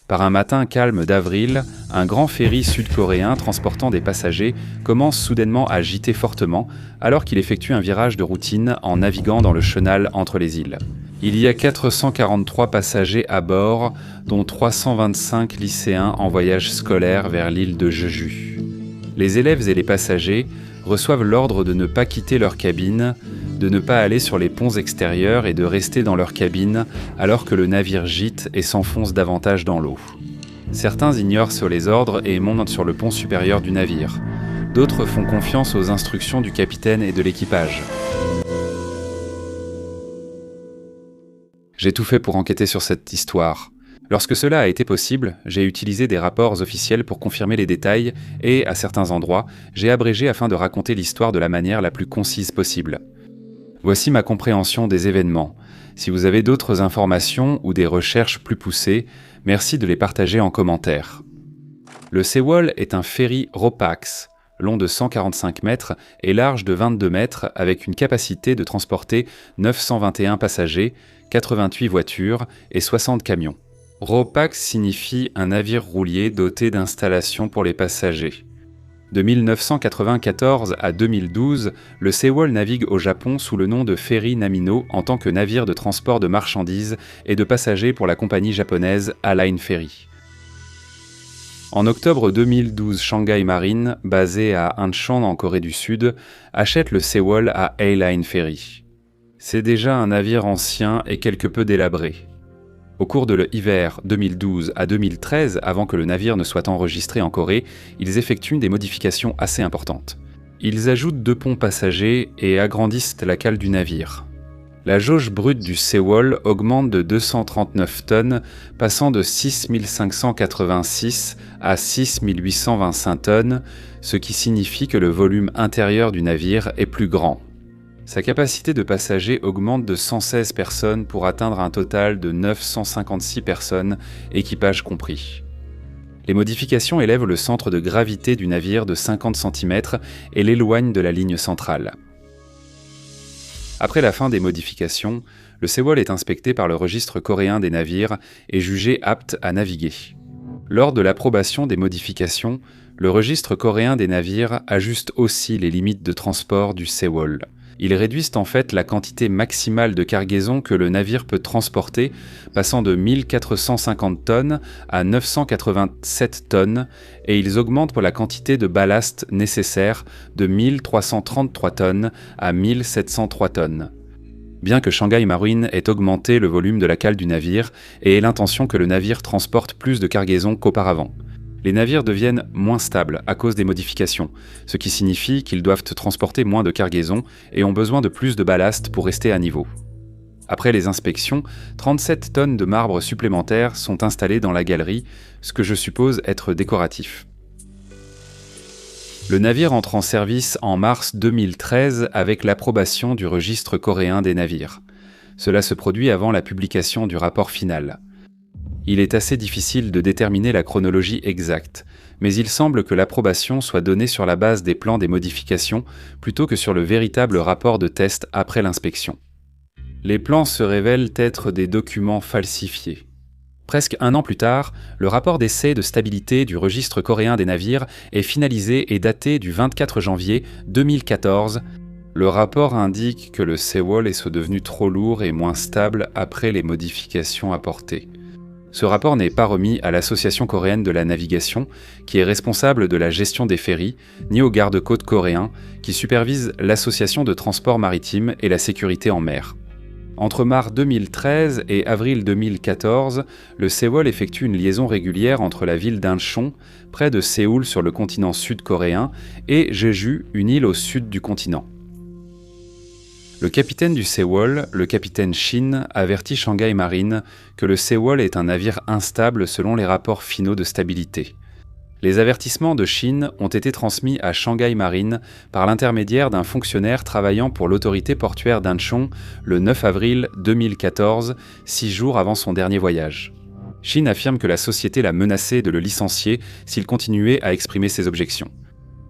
Par un matin calme d'avril, un grand ferry sud-coréen transportant des passagers commence soudainement à gîter fortement alors qu'il effectue un virage de routine en naviguant dans le chenal entre les îles. Il y a 443 passagers à bord, dont 325 lycéens en voyage scolaire vers l'île de Jeju. Les élèves et les passagers reçoivent l'ordre de ne pas quitter leur cabine, de ne pas aller sur les ponts extérieurs et de rester dans leur cabine alors que le navire gîte et s'enfonce davantage dans l'eau. Certains ignorent sur les ordres et montent sur le pont supérieur du navire. D'autres font confiance aux instructions du capitaine et de l'équipage. J'ai tout fait pour enquêter sur cette histoire. Lorsque cela a été possible, j'ai utilisé des rapports officiels pour confirmer les détails et, à certains endroits, j'ai abrégé afin de raconter l'histoire de la manière la plus concise possible. Voici ma compréhension des événements. Si vous avez d'autres informations ou des recherches plus poussées, merci de les partager en commentaire. Le Sewol est un ferry RoPax, long de 145 mètres et large de 22 mètres, avec une capacité de transporter 921 passagers, 88 voitures et 60 camions. RoPax signifie un navire roulier doté d'installations pour les passagers. De 1994 à 2012, le Sewol navigue au Japon sous le nom de Ferry Namino en tant que navire de transport de marchandises et de passagers pour la compagnie japonaise A-Line Ferry. En octobre 2012, Shanghai Marine, basée à Incheon en Corée du Sud, achète le Sewol à A-Line Ferry. C'est déjà un navire ancien et quelque peu délabré. Au cours de l'hiver 2012 à 2013, avant que le navire ne soit enregistré en Corée, ils effectuent des modifications assez importantes. Ils ajoutent 2 ponts passagers et agrandissent la cale du navire. La jauge brute du Sewol augmente de 239 tonnes, passant de 6 586 à 6 825 tonnes, ce qui signifie que le volume intérieur du navire est plus grand. Sa capacité de passagers augmente de 116 personnes pour atteindre un total de 956 personnes, équipage compris. Les modifications élèvent le centre de gravité du navire de 50 cm et l'éloignent de la ligne centrale. Après la fin des modifications, le Sewol est inspecté par le registre coréen des navires et jugé apte à naviguer. Lors de l'approbation des modifications, le registre coréen des navires ajuste aussi les limites de transport du Sewol. Ils réduisent en fait la quantité maximale de cargaison que le navire peut transporter, passant de 1450 tonnes à 987 tonnes, et ils augmentent pour la quantité de ballast nécessaire de 1333 tonnes à 1703 tonnes. Bien que Shanghai Marine ait augmenté le volume de la cale du navire et ait l'intention que le navire transporte plus de cargaison qu'auparavant. Les navires deviennent moins stables à cause des modifications, ce qui signifie qu'ils doivent transporter moins de cargaison et ont besoin de plus de ballast pour rester à niveau. Après les inspections, 37 tonnes de marbre supplémentaires sont installées dans la galerie, ce que je suppose être décoratif. Le navire entre en service en mars 2013 avec l'approbation du registre coréen des navires. Cela se produit avant la publication du rapport final. Il est assez difficile de déterminer la chronologie exacte, mais il semble que l'approbation soit donnée sur la base des plans des modifications plutôt que sur le véritable rapport de test après l'inspection. Les plans se révèlent être des documents falsifiés. Presque un an plus tard, le rapport d'essai de stabilité du registre coréen des navires est finalisé et daté du 24 janvier 2014. Le rapport indique que le Sewol est devenu trop lourd et moins stable après les modifications apportées. Ce rapport n'est pas remis à l'Association coréenne de la navigation, qui est responsable de la gestion des ferries, ni au garde-côtes coréen, qui supervise l'association de transport maritime et la sécurité en mer. Entre mars 2013 et avril 2014, le Sewol effectue une liaison régulière entre la ville d'Incheon, près de Séoul sur le continent sud-coréen, et Jeju, une île au sud du continent. Le capitaine du Sewol, le capitaine Shin, avertit Shanghai Marine que le Sewol est un navire instable selon les rapports finaux de stabilité. Les avertissements de Shin ont été transmis à Shanghai Marine par l'intermédiaire d'un fonctionnaire travaillant pour l'autorité portuaire d'Incheon le 9 avril 2014, 6 jours avant son dernier voyage. Shin affirme que la société l'a menacé de le licencier s'il continuait à exprimer ses objections.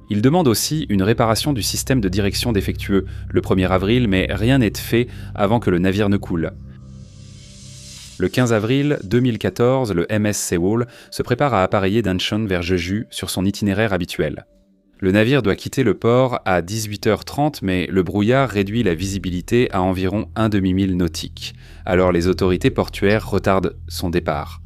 Il demande aussi une réparation du système de direction défectueux le 1er avril, mais rien n'est fait avant que le navire ne coule. Le 15 avril 2014, le MS Sewol se prépare à appareiller d'Incheon vers Jeju sur son itinéraire habituel. Le navire doit quitter le port à 18h30, mais le brouillard réduit la visibilité à environ un demi-mille nautique. Alors les autorités portuaires retardent son départ.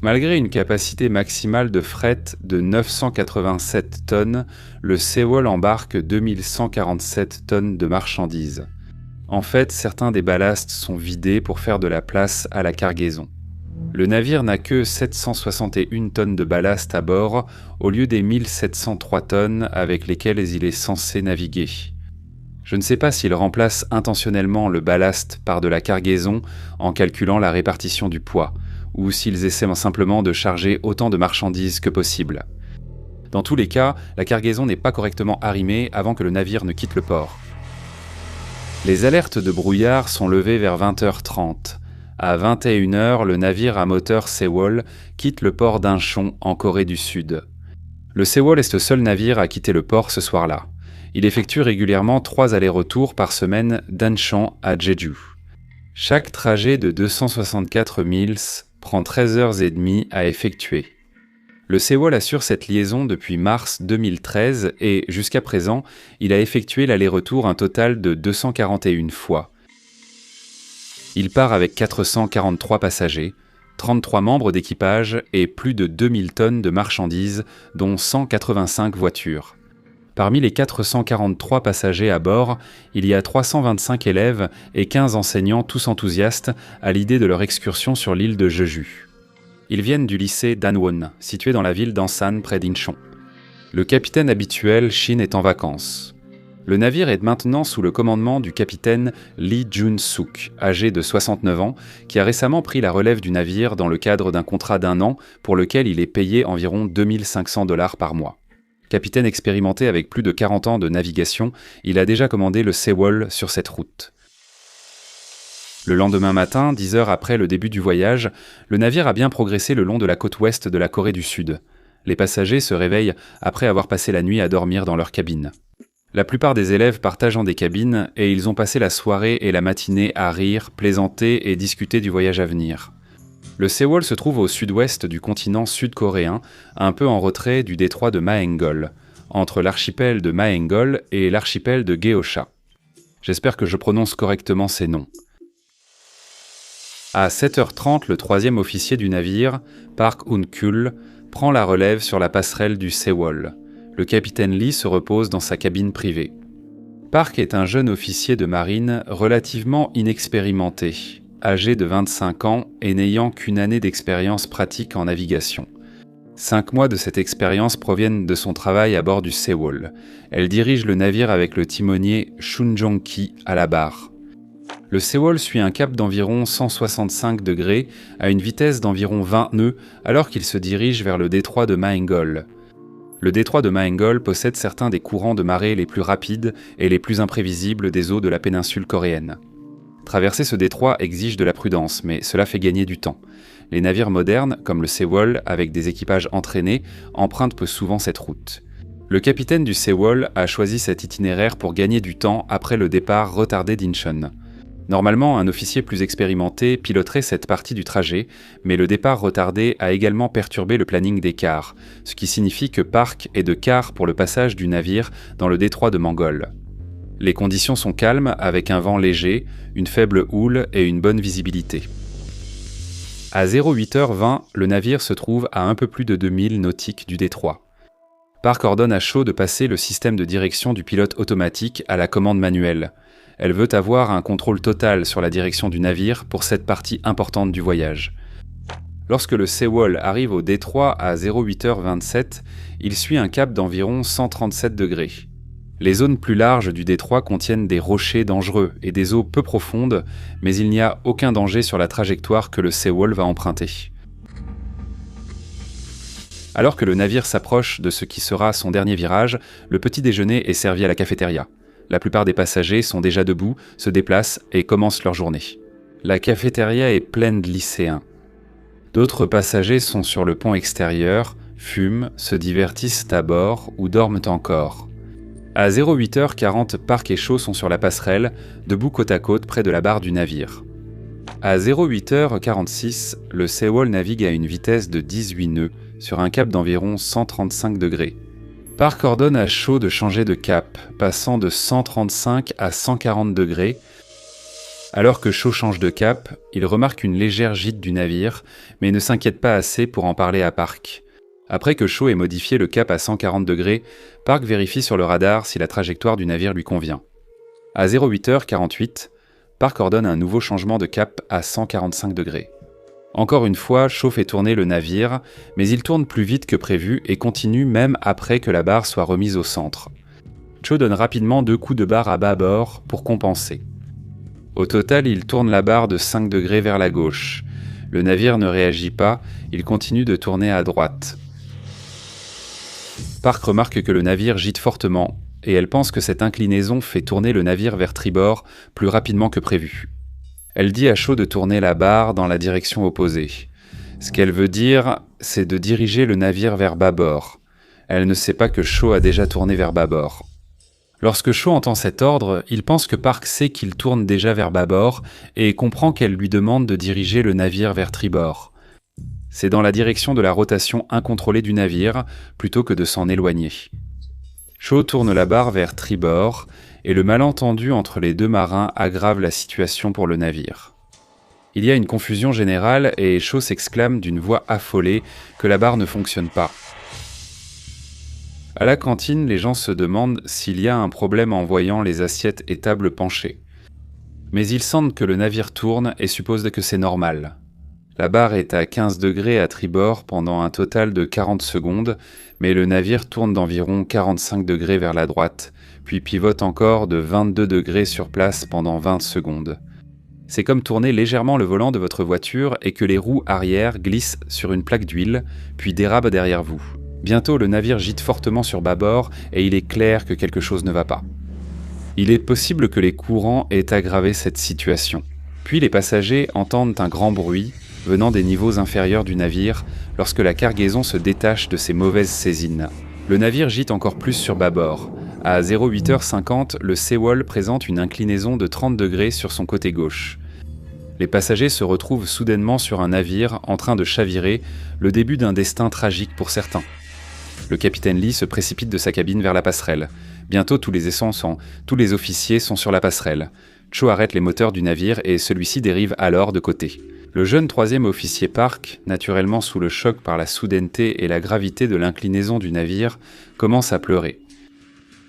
Malgré une capacité maximale de fret de 987 tonnes, le Sewol embarque 2147 tonnes de marchandises. En fait, certains des ballasts sont vidés pour faire de la place à la cargaison. Le navire n'a que 761 tonnes de ballast à bord, au lieu des 1703 tonnes avec lesquelles il est censé naviguer. Je ne sais pas s'il remplace intentionnellement le ballast par de la cargaison en calculant la répartition du poids, ou s'ils essaient simplement de charger autant de marchandises que possible. Dans tous les cas, la cargaison n'est pas correctement arrimée avant que le navire ne quitte le port. Les alertes de brouillard sont levées vers 20h30. À 21h, le navire à moteur Sewol quitte le port d'Incheon en Corée du Sud. Le Sewol est le seul navire à quitter le port ce soir-là. Il effectue régulièrement 3 allers-retours par semaine d'Incheon à Jeju. Chaque trajet de 264 miles prend 13h30 à effectuer. Le Sewol assure cette liaison depuis mars 2013 et, jusqu'à présent, il a effectué l'aller-retour un total de 241 fois. Il part avec 443 passagers, 33 membres d'équipage et plus de 2000 tonnes de marchandises, dont 185 voitures. Parmi les 443 passagers à bord, il y a 325 élèves et 15 enseignants tous enthousiastes à l'idée de leur excursion sur l'île de Jeju. Ils viennent du lycée Danwon, situé dans la ville d'Ansan près d'Incheon. Le capitaine habituel, Shin, est en vacances. Le navire est maintenant sous le commandement du capitaine Lee Jun-suk, âgé de 69 ans, qui a récemment pris la relève du navire dans le cadre d'un contrat d'1 an pour lequel il est payé environ 2500 $ par mois. Capitaine expérimenté avec plus de 40 ans de navigation, il a déjà commandé le Sewol sur cette route. Le lendemain matin, 10 heures après le début du voyage, le navire a bien progressé le long de la côte ouest de la Corée du Sud. Les passagers se réveillent après avoir passé la nuit à dormir dans leur cabine. La plupart des élèves partagent des cabines et ils ont passé la soirée et la matinée à rire, plaisanter et discuter du voyage à venir. Le Sewol se trouve au sud-ouest du continent sud-coréen, un peu en retrait du détroit de Maengol, entre l'archipel de Maengol et l'archipel de Gyeocha. J'espère que je prononce correctement ces noms. À 7h30, le 3e officier du navire, Park Eun-kul, prend la relève sur la passerelle du Sewol. Le capitaine Lee se repose dans sa cabine privée. Park est un jeune officier de marine relativement inexpérimenté, âgé de 25 ans et n'ayant qu'une année d'expérience pratique en navigation. 5 mois de cette expérience proviennent de son travail à bord du Sewol. Elle dirige le navire avec le timonier Chun Jong-ki à la barre. Le Sewol suit un cap d'environ 165 degrés à une vitesse d'environ 20 nœuds alors qu'il se dirige vers le détroit de Maengol. Le détroit de Maengol possède certains des courants de marée les plus rapides et les plus imprévisibles des eaux de la péninsule coréenne. Traverser ce détroit exige de la prudence, mais cela fait gagner du temps. Les navires modernes, comme le Sewol, avec des équipages entraînés, empruntent peu souvent cette route. Le capitaine du Sewol a choisi cet itinéraire pour gagner du temps après le départ retardé d'Incheon. Normalement, un officier plus expérimenté piloterait cette partie du trajet, mais le départ retardé a également perturbé le planning des quarts, ce qui signifie que Park est de quart pour le passage du navire dans le détroit de Maengol. Les conditions sont calmes avec un vent léger, une faible houle et une bonne visibilité. À 08h20, le navire se trouve à un peu plus de 2000 nautiques du détroit. Park ordonne à Shaw de passer le système de direction du pilote automatique à la commande manuelle. Elle veut avoir un contrôle total sur la direction du navire pour cette partie importante du voyage. Lorsque le Sewol arrive au détroit à 08h27, il suit un cap d'environ 137 degrés. Les zones plus larges du détroit contiennent des rochers dangereux et des eaux peu profondes, mais il n'y a aucun danger sur la trajectoire que le Sewol va emprunter. Alors que le navire s'approche de ce qui sera son dernier virage, le petit déjeuner est servi à la cafétéria. La plupart des passagers sont déjà debout, se déplacent et commencent leur journée. La cafétéria est pleine de lycéens. D'autres passagers sont sur le pont extérieur, fument, se divertissent à bord ou dorment encore. À 08h40, Park et Shaw sont sur la passerelle, debout côte à côte près de la barre du navire. À 08h46, le Sewol navigue à une vitesse de 18 nœuds sur un cap d'environ 135 degrés. Park ordonne à Shaw de changer de cap, passant de 135 à 140 degrés. Alors que Shaw change de cap, il remarque une légère gîte du navire, mais ne s'inquiète pas assez pour en parler à Park. Après que Shaw ait modifié le cap à 140 degrés, Park vérifie sur le radar si la trajectoire du navire lui convient. À 08h48, Park ordonne un nouveau changement de cap à 145 degrés. Encore une fois, Shaw fait tourner le navire, mais il tourne plus vite que prévu et continue même après que la barre soit remise au centre. Shaw donne rapidement 2 coups de barre à bâbord pour compenser. Au total, il tourne la barre de 5 degrés vers la gauche. Le navire ne réagit pas, il continue de tourner à droite. Park remarque que le navire gîte fortement, et elle pense que cette inclinaison fait tourner le navire vers tribord plus rapidement que prévu. Elle dit à Shaw de tourner la barre dans la direction opposée. Ce qu'elle veut dire, c'est de diriger le navire vers bâbord. Elle ne sait pas que Shaw a déjà tourné vers bâbord. Lorsque Shaw entend cet ordre, il pense que Park sait qu'il tourne déjà vers bâbord et comprend qu'elle lui demande de diriger le navire vers tribord. C'est dans la direction de la rotation incontrôlée du navire, plutôt que de s'en éloigner. Shaw tourne la barre vers tribord, et le malentendu entre les deux marins aggrave la situation pour le navire. Il y a une confusion générale et Shaw s'exclame d'une voix affolée que la barre ne fonctionne pas. À la cantine, les gens se demandent s'il y a un problème en voyant les assiettes et tables penchées. Mais ils sentent que le navire tourne et supposent que c'est normal. La barre est à 15 degrés à tribord pendant un total de 40 secondes, mais le navire tourne d'environ 45 degrés vers la droite, puis pivote encore de 22 degrés sur place pendant 20 secondes. C'est comme tourner légèrement le volant de votre voiture et que les roues arrière glissent sur une plaque d'huile, puis dérabent derrière vous. Bientôt, le navire gîte fortement sur bâbord et il est clair que quelque chose ne va pas. Il est possible que les courants aient aggravé cette situation. Puis les passagers entendent un grand bruit venant des niveaux inférieurs du navire lorsque la cargaison se détache de ses mauvaises saisines. Le navire gîte encore plus sur bâbord. À 08h50, le Sewol présente une inclinaison de 30 degrés sur son côté gauche. Les passagers se retrouvent soudainement sur un navire en train de chavirer, le début d'un destin tragique pour certains. Le capitaine Lee se précipite de sa cabine vers la passerelle. Bientôt, tous les officiers sont sur la passerelle. Cho arrête les moteurs du navire et celui-ci dérive alors de côté. Le jeune troisième officier Park, naturellement sous le choc par la soudaineté et la gravité de l'inclinaison du navire, commence à pleurer.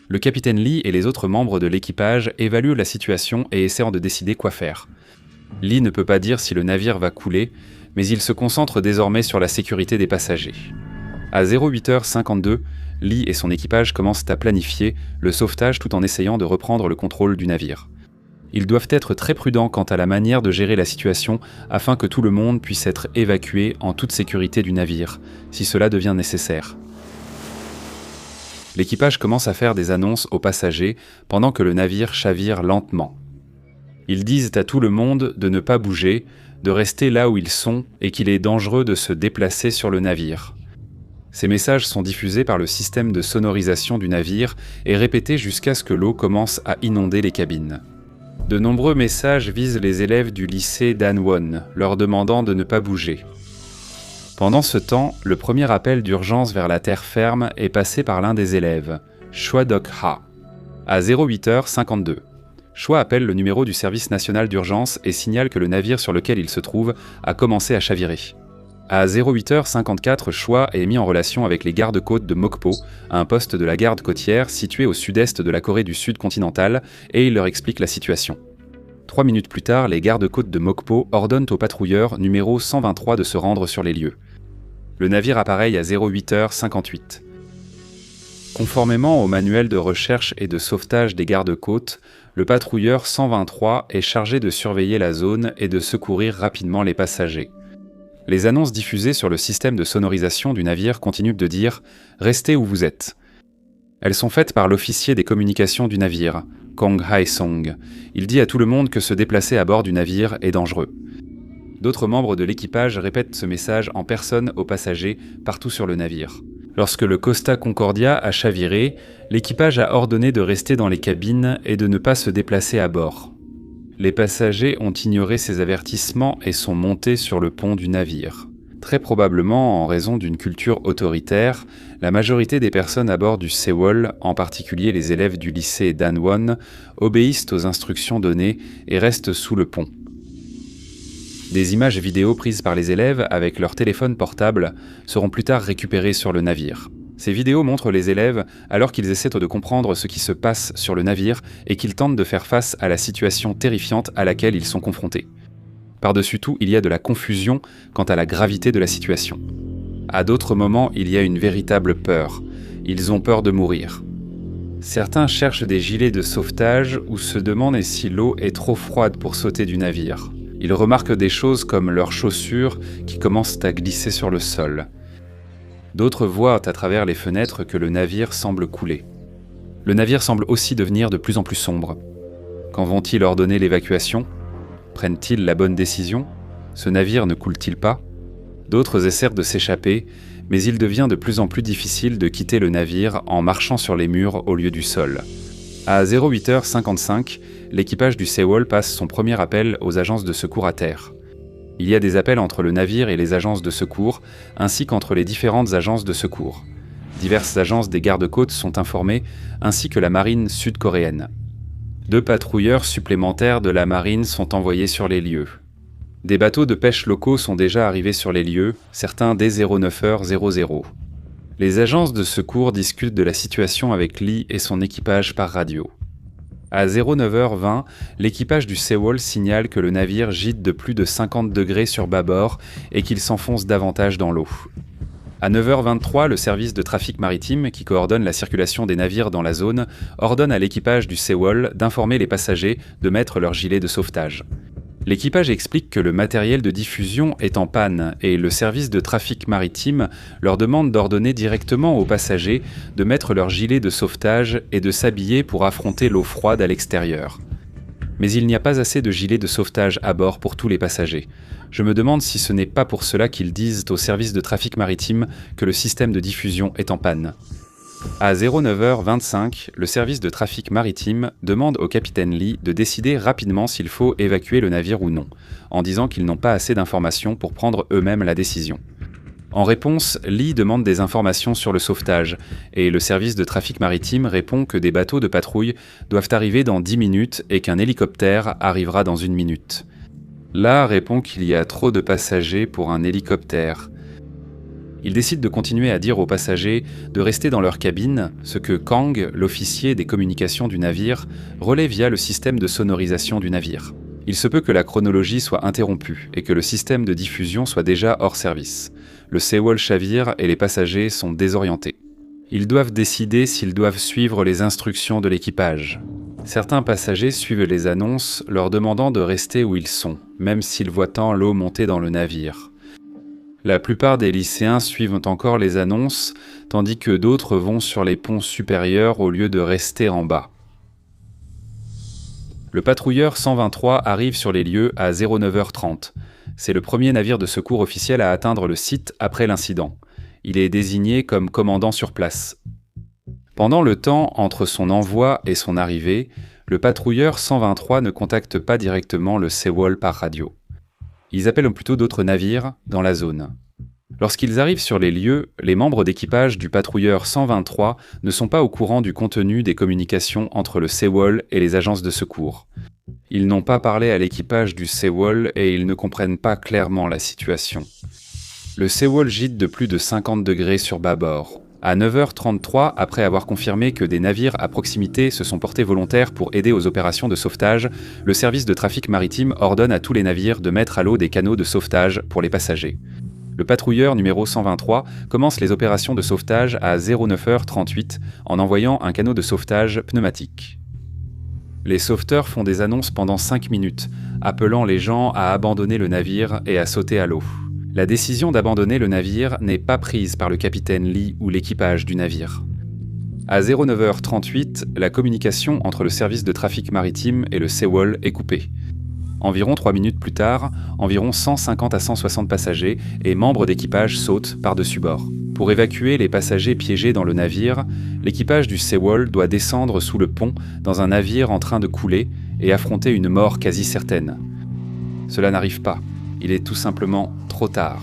Le capitaine Lee et les autres membres de l'équipage évaluent la situation et essaient de décider quoi faire. Lee ne peut pas dire si le navire va couler, mais il se concentre désormais sur la sécurité des passagers. À 08h52, Lee et son équipage commencent à planifier le sauvetage tout en essayant de reprendre le contrôle du navire. Ils doivent être très prudents quant à la manière de gérer la situation afin que tout le monde puisse être évacué en toute sécurité du navire, si cela devient nécessaire. L'équipage commence à faire des annonces aux passagers pendant que le navire chavire lentement. Ils disent à tout le monde de ne pas bouger, de rester là où ils sont et qu'il est dangereux de se déplacer sur le navire. Ces messages sont diffusés par le système de sonorisation du navire et répétés jusqu'à ce que l'eau commence à inonder les cabines. De nombreux messages visent les élèves du lycée Danwon, leur demandant de ne pas bouger. Pendant ce temps, le premier appel d'urgence vers la terre ferme est passé par l'un des élèves, Choi Dok-ha, à 08h52. Choi appelle le numéro du service national d'urgence et signale que le navire sur lequel il se trouve a commencé à chavirer. À 08h54, Choi est mis en relation avec les gardes-côtes de Mokpo, un poste de la garde côtière situé au sud-est de la Corée du Sud continentale, et il leur explique la situation. 3 minutes plus tard, les gardes-côtes de Mokpo ordonnent au patrouilleur numéro 123 de se rendre sur les lieux. Le navire appareille à 08h58. Conformément au manuel de recherche et de sauvetage des gardes-côtes, le patrouilleur 123 est chargé de surveiller la zone et de secourir rapidement les passagers. Les annonces diffusées sur le système de sonorisation du navire continuent de dire « Restez où vous êtes ». Elles sont faites par l'officier des communications du navire, Kong Hae-song. Il dit à tout le monde que se déplacer à bord du navire est dangereux. D'autres membres de l'équipage répètent ce message en personne aux passagers partout sur le navire. Lorsque le Costa Concordia a chaviré, l'équipage a ordonné de rester dans les cabines et de ne pas se déplacer à bord. Les passagers ont ignoré ces avertissements et sont montés sur le pont du navire. Très probablement en raison d'une culture autoritaire, la majorité des personnes à bord du Sewol, en particulier les élèves du lycée Danwon, obéissent aux instructions données et restent sous le pont. Des images vidéo prises par les élèves avec leur téléphone portable seront plus tard récupérées sur le navire. Ces vidéos montrent les élèves alors qu'ils essaient de comprendre ce qui se passe sur le navire et qu'ils tentent de faire face à la situation terrifiante à laquelle ils sont confrontés. Par-dessus tout, il y a de la confusion quant à la gravité de la situation. À d'autres moments, il y a une véritable peur. Ils ont peur de mourir. Certains cherchent des gilets de sauvetage ou se demandent si l'eau est trop froide pour sauter du navire. Ils remarquent des choses comme leurs chaussures qui commencent à glisser sur le sol. D'autres voient à travers les fenêtres que le navire semble couler. Le navire semble aussi devenir de plus en plus sombre. Quand vont-ils ordonner l'évacuation ? Prennent-ils la bonne décision ? Ce navire ne coule-t-il pas ? D'autres essaient de s'échapper, mais il devient de plus en plus difficile de quitter le navire en marchant sur les murs au lieu du sol. À 08h55, l'équipage du Sewol passe son premier appel aux agences de secours à terre. Il y a des appels entre le navire et les agences de secours, ainsi qu'entre les différentes agences de secours. Diverses agences des gardes-côtes sont informées, ainsi que la marine sud-coréenne. 2 patrouilleurs supplémentaires de la marine sont envoyés sur les lieux. Des bateaux de pêche locaux sont déjà arrivés sur les lieux, certains dès 09h00. Les agences de secours discutent de la situation avec Lee et son équipage par radio. À 09h20, l'équipage du Sewol signale que le navire gîte de plus de 50 degrés sur bâbord et qu'il s'enfonce davantage dans l'eau. À 9h23, le service de trafic maritime, qui coordonne la circulation des navires dans la zone, ordonne à l'équipage du Sewol d'informer les passagers de mettre leur gilet de sauvetage. L'équipage explique que le matériel de diffusion est en panne et le service de trafic maritime leur demande d'ordonner directement aux passagers de mettre leur gilet de sauvetage et de s'habiller pour affronter l'eau froide à l'extérieur. Mais il n'y a pas assez de gilets de sauvetage à bord pour tous les passagers. Je me demande si ce n'est pas pour cela qu'ils disent au service de trafic maritime que le système de diffusion est en panne. À 09h25, le service de trafic maritime demande au capitaine Lee de décider rapidement s'il faut évacuer le navire ou non, en disant qu'ils n'ont pas assez d'informations pour prendre eux-mêmes la décision. En réponse, Lee demande des informations sur le sauvetage, et le service de trafic maritime répond que des bateaux de patrouille doivent arriver dans 10 minutes et qu'un hélicoptère arrivera dans 1 minute. La répond qu'il y a trop de passagers pour un hélicoptère. Il décide de continuer à dire aux passagers de rester dans leur cabine, ce que Kang, l'officier des communications du navire, relaie via le système de sonorisation du navire. Il se peut que la chronologie soit interrompue et que le système de diffusion soit déjà hors service. Le Sewol chavire et les passagers sont désorientés. Ils doivent décider s'ils doivent suivre les instructions de l'équipage. Certains passagers suivent les annonces, leur demandant de rester où ils sont, même s'ils voient tant l'eau monter dans le navire. La plupart des lycéens suivent encore les annonces, tandis que d'autres vont sur les ponts supérieurs au lieu de rester en bas. Le patrouilleur 123 arrive sur les lieux à 09h30. C'est le premier navire de secours officiel à atteindre le site après l'incident. Il est désigné comme commandant sur place. Pendant le temps entre son envoi et son arrivée, le patrouilleur 123 ne contacte pas directement le Sewol par radio. Ils appellent plutôt d'autres navires dans la zone. Lorsqu'ils arrivent sur les lieux, les membres d'équipage du patrouilleur 123 ne sont pas au courant du contenu des communications entre le Sewol et les agences de secours. Ils n'ont pas parlé à l'équipage du Sewol et ils ne comprennent pas clairement la situation. Le Sewol gîte de plus de 50 degrés sur bâbord. À 9h33, après avoir confirmé que des navires à proximité se sont portés volontaires pour aider aux opérations de sauvetage, le service de trafic maritime ordonne à tous les navires de mettre à l'eau des canaux de sauvetage pour les passagers. Le patrouilleur numéro 123 commence les opérations de sauvetage à 09h38 en envoyant un canot de sauvetage pneumatique. Les sauveteurs font des annonces pendant 5 minutes, appelant les gens à abandonner le navire et à sauter à l'eau. La décision d'abandonner le navire n'est pas prise par le capitaine Lee ou l'équipage du navire. À 09h38, la communication entre le service de trafic maritime et le Sewol est coupée. Environ 3 minutes plus tard, environ 150 à 160 passagers et membres d'équipage sautent par-dessus bord. Pour évacuer les passagers piégés dans le navire, l'équipage du Sewol doit descendre sous le pont dans un navire en train de couler et affronter une mort quasi certaine. Cela n'arrive pas, il est tout simplement trop tard.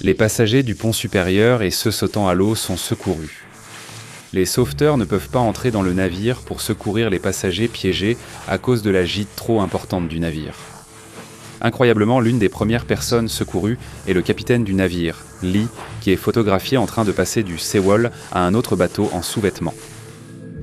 Les passagers du pont supérieur et ceux sautant à l'eau sont secourus. Les sauveteurs ne peuvent pas entrer dans le navire pour secourir les passagers piégés à cause de la gîte trop importante du navire. Incroyablement, l'une des premières personnes secourues est le capitaine du navire, Lee, qui est photographié en train de passer du Sewol à un autre bateau en sous-vêtements.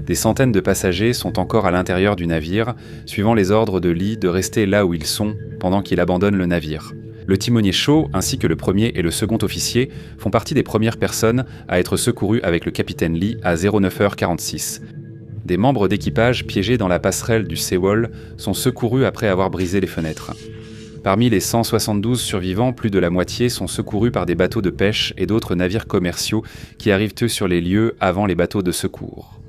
Des centaines de passagers sont encore à l'intérieur du navire, suivant les ordres de Lee de rester là où ils sont pendant qu'il abandonne le navire. Le timonier Shaw, ainsi que le premier et le second officier, font partie des premières personnes à être secourues avec le capitaine Lee à 09h46. Des membres d'équipage piégés dans la passerelle du Sewol sont secourus après avoir brisé les fenêtres. Parmi les 172 survivants, plus de la moitié sont secourus par des bateaux de pêche et d'autres navires commerciaux qui arrivent eux sur les lieux avant les bateaux de secours.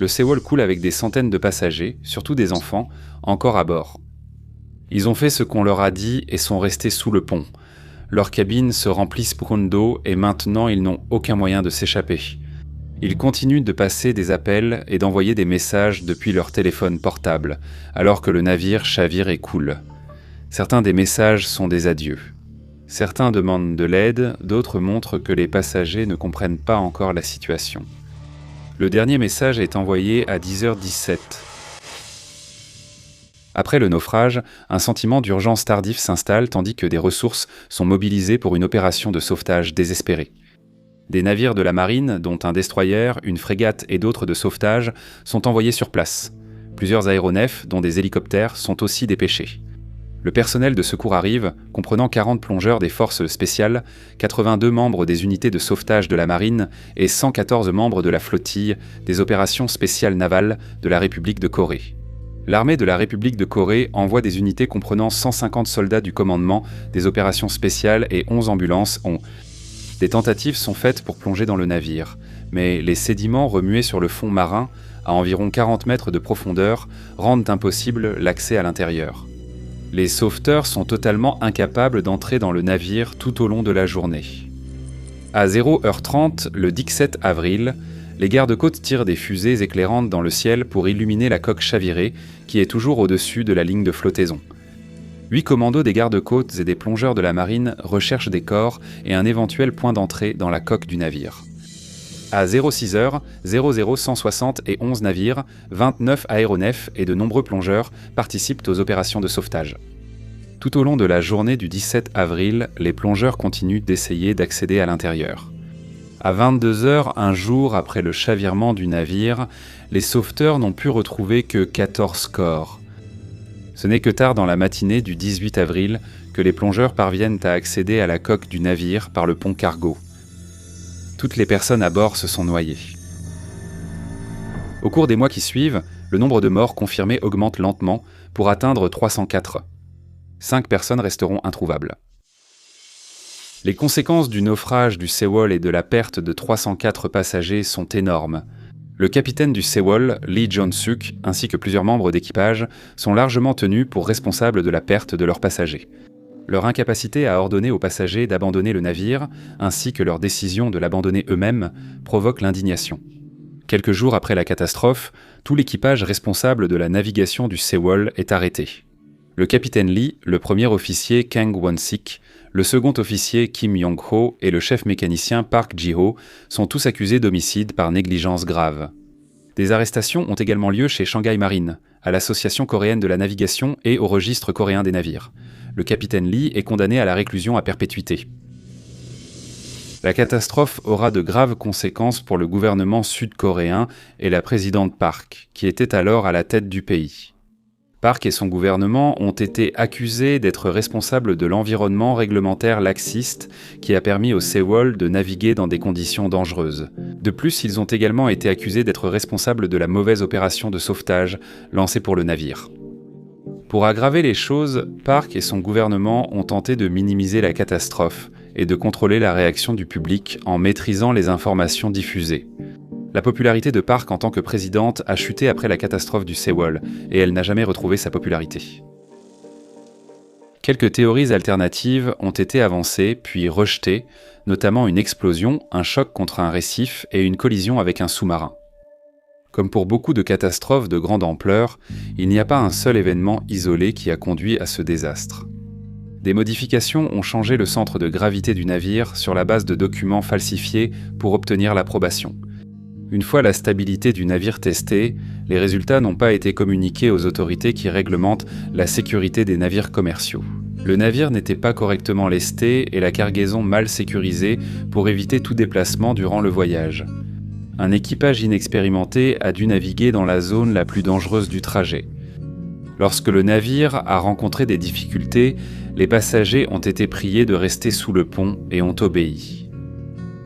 Le Sewol coule avec des centaines de passagers, surtout des enfants, encore à bord. Ils ont fait ce qu'on leur a dit et sont restés sous le pont. Leurs cabines se remplissent d'eau et maintenant ils n'ont aucun moyen de s'échapper. Ils continuent de passer des appels et d'envoyer des messages depuis leur téléphone portable, alors que le navire chavire et coule. Certains des messages sont des adieux. Certains demandent de l'aide, d'autres montrent que les passagers ne comprennent pas encore la situation. Le dernier message est envoyé à 10h17. Après le naufrage, un sentiment d'urgence tardif s'installe tandis que des ressources sont mobilisées pour une opération de sauvetage désespérée. Des navires de la marine, dont un destroyer, une frégate et d'autres de sauvetage, sont envoyés sur place. Plusieurs aéronefs, dont des hélicoptères, sont aussi dépêchés. Le personnel de secours arrive, comprenant 40 plongeurs des forces spéciales, 82 membres des unités de sauvetage de la marine et 114 membres de la flottille des opérations spéciales navales de la République de Corée. L'armée de la République de Corée envoie des unités comprenant 150 soldats du commandement des opérations spéciales et 11 ambulances ont. Des tentatives sont faites pour plonger dans le navire, mais les sédiments remués sur le fond marin, à environ 40 mètres de profondeur, rendent impossible l'accès à l'intérieur. Les sauveteurs sont totalement incapables d'entrer dans le navire tout au long de la journée. À 0h30, le 17 avril, les gardes-côtes tirent des fusées éclairantes dans le ciel pour illuminer la coque chavirée, qui est toujours au-dessus de la ligne de flottaison. 8 commandos des gardes-côtes et des plongeurs de la marine recherchent des corps et un éventuel point d'entrée dans la coque du navire. À 06h, 160 et 11 navires, 29 aéronefs et de nombreux plongeurs participent aux opérations de sauvetage. Tout au long de la journée du 17 avril, les plongeurs continuent d'essayer d'accéder à l'intérieur. À 22h, un jour après le chavirement du navire, les sauveteurs n'ont pu retrouver que 14 corps. Ce n'est que tard dans la matinée du 18 avril que les plongeurs parviennent à accéder à la coque du navire par le pont cargo. Toutes les personnes à bord se sont noyées. Au cours des mois qui suivent, le nombre de morts confirmés augmente lentement pour atteindre 304. 5 personnes resteront introuvables. Les conséquences du naufrage du Sewol et de la perte de 304 passagers sont énormes. Le capitaine du Sewol, Lee Jong-suk, ainsi que plusieurs membres d'équipage, sont largement tenus pour responsables de la perte de leurs passagers. Leur incapacité à ordonner aux passagers d'abandonner le navire, ainsi que leur décision de l'abandonner eux-mêmes, provoque l'indignation. Quelques jours après la catastrophe, tout l'équipage responsable de la navigation du Sewol est arrêté. Le capitaine Lee, le premier officier Kang Won-sik, le second officier Kim Yong-ho et le chef mécanicien Park Ji-ho sont tous accusés d'homicide par négligence grave. Des arrestations ont également lieu chez Shanghai Marine, à l'Association coréenne de la navigation et au registre coréen des navires. Le capitaine Lee est condamné à la réclusion à perpétuité. La catastrophe aura de graves conséquences pour le gouvernement sud-coréen et la présidente Park, qui était alors à la tête du pays. Park et son gouvernement ont été accusés d'être responsables de l'environnement réglementaire laxiste qui a permis au Sewol de naviguer dans des conditions dangereuses. De plus, ils ont également été accusés d'être responsables de la mauvaise opération de sauvetage lancée pour le navire. Pour aggraver les choses, Park et son gouvernement ont tenté de minimiser la catastrophe et de contrôler la réaction du public en maîtrisant les informations diffusées. La popularité de Park en tant que présidente a chuté après la catastrophe du Sewol et elle n'a jamais retrouvé sa popularité. Quelques théories alternatives ont été avancées puis rejetées, notamment une explosion, un choc contre un récif et une collision avec un sous-marin. Comme pour beaucoup de catastrophes de grande ampleur, il n'y a pas un seul événement isolé qui a conduit à ce désastre. Des modifications ont changé le centre de gravité du navire sur la base de documents falsifiés pour obtenir l'approbation. Une fois la stabilité du navire testée, les résultats n'ont pas été communiqués aux autorités qui réglementent la sécurité des navires commerciaux. Le navire n'était pas correctement lesté et la cargaison mal sécurisée pour éviter tout déplacement durant le voyage. Un équipage inexpérimenté a dû naviguer dans la zone la plus dangereuse du trajet. Lorsque le navire a rencontré des difficultés, les passagers ont été priés de rester sous le pont et ont obéi.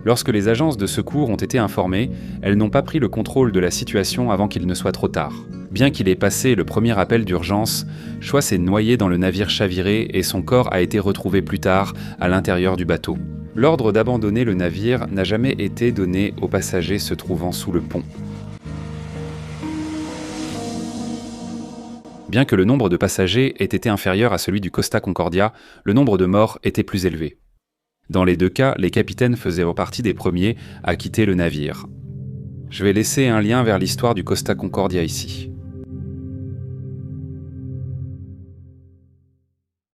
Lorsque les agences de secours ont été informées, elles n'ont pas pris le contrôle de la situation avant qu'il ne soit trop tard. Bien qu'il ait passé le premier appel d'urgence, Choix s'est noyé dans le navire chaviré et son corps a été retrouvé plus tard à l'intérieur du bateau. L'ordre d'abandonner le navire n'a jamais été donné aux passagers se trouvant sous le pont. Bien que le nombre de passagers ait été inférieur à celui du Costa Concordia, le nombre de morts était plus élevé. Dans les deux cas, les capitaines faisaient partie des premiers à quitter le navire. Je vais laisser un lien vers l'histoire du Costa Concordia ici.